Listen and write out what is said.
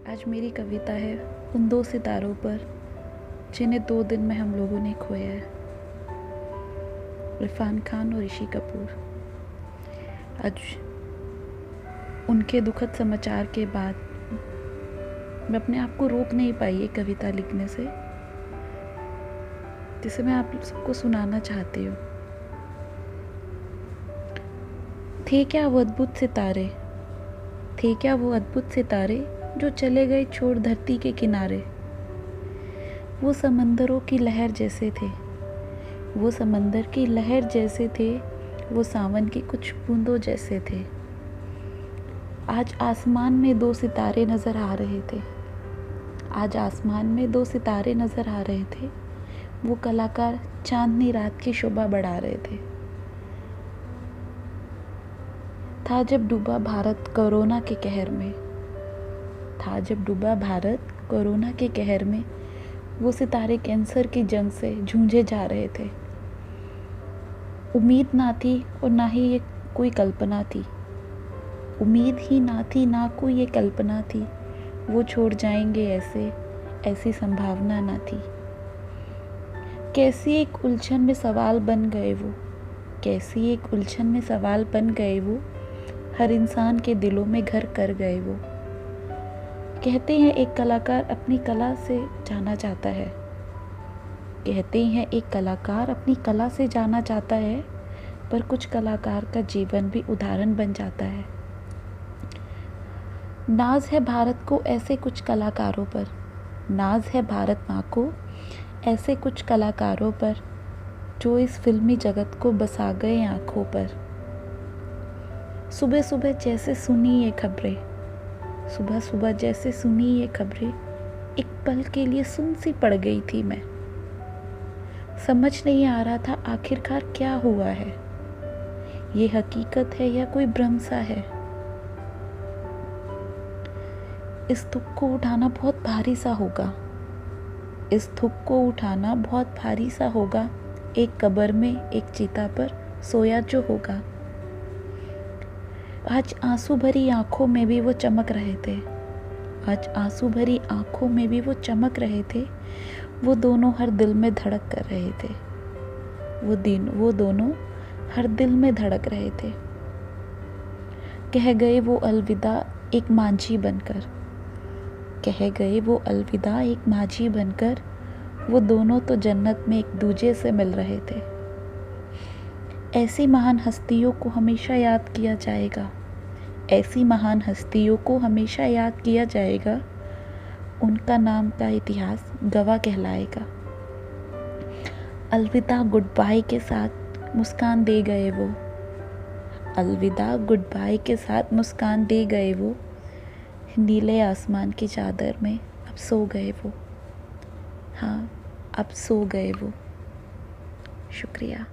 आज मेरी कविता है उन दो सितारों पर जिन्हें 2 दिन में हम लोगों ने खोया है। इरफान खान और ऋषि कपूर। आज उनके दुखद समाचार के बाद मैं अपने आप को रोक नहीं पाई ये कविता लिखने से, जिसे मैं आप सबको सुनाना चाहती हूँ। थे क्या वो अद्भुत सितारे, थे क्या वो अद्भुत सितारे जो चले गए छोड़ धरती के किनारे। वो समंदरों की लहर जैसे थे, वो समंदर की लहर जैसे थे, वो सावन की कुछ बूंदों जैसे थे। आज आसमान में 2 सितारे नज़र आ रहे थे, आज आसमान में 2 सितारे नज़र आ रहे थे। वो कलाकार चांदनी रात की शोभा बढ़ा रहे थे। था जब डूबा भारत कोरोना के कहर में, था जब डूबा भारत कोरोना के कहर में, वो सितारे कैंसर की जंग से जूझे जा रहे थे। उम्मीद ना थी और ना ही ये कोई कल्पना थी, उम्मीद ही ना थी ना कोई ये कल्पना थी। वो छोड़ जाएंगे ऐसे, ऐसी संभावना ना थी। कैसी एक उलझन में सवाल बन गए वो, कैसी एक उलझन में सवाल बन गए वो, हर इंसान के दिलों में घर कर गए वो। कहते हैं एक कलाकार अपनी कला से जाना चाहता है, कहते हैं एक कलाकार अपनी कला से जाना चाहता है, पर कुछ कलाकार का जीवन भी उदाहरण बन जाता है। नाज है भारत को ऐसे कुछ कलाकारों पर, नाज है भारत माँ को ऐसे कुछ कलाकारों पर, जो इस फिल्मी जगत को बसा गए आँखों पर। सुबह सुबह जैसे सुनी ये खबरें, सुबह सुबह जैसे सुनी ये खबरें, एक पल के लिए सुन सी पड़ गई थी मैं। समझ नहीं आ रहा था आखिरकार क्या हुआ है, ये हकीकत है या कोई भ्रम सा है। इस दुख को उठाना बहुत भारी सा होगा, इस दुख को उठाना बहुत भारी सा होगा। एक कब्र में एक चिता पर सोया जो होगा। आज आंसू भरी आंखों में भी वो चमक रहे थे, आज आंसू भरी आंखों में भी वो चमक रहे थे। वो दोनों हर दिल में धड़क कर रहे थे, वो दोनों हर दिल में धड़क रहे थे। कह गए वो अलविदा एक मांझी बनकर, कह गए वो अलविदा एक मांझी बनकर। वो दोनों तो जन्नत में एक दूजे से मिल रहे थे। ऐसी महान हस्तियों को हमेशा याद किया जाएगा, ऐसी महान हस्तियों को हमेशा याद किया जाएगा। उनका नाम का इतिहास गवाह कहलाएगा। अलविदा गुड बाय के साथ मुस्कान दे गए वो, अलविदा गुड बाय के साथ मुस्कान दे गए वो। नीले आसमान की चादर में अब सो गए वो, हाँ अब सो गए वो। शुक्रिया।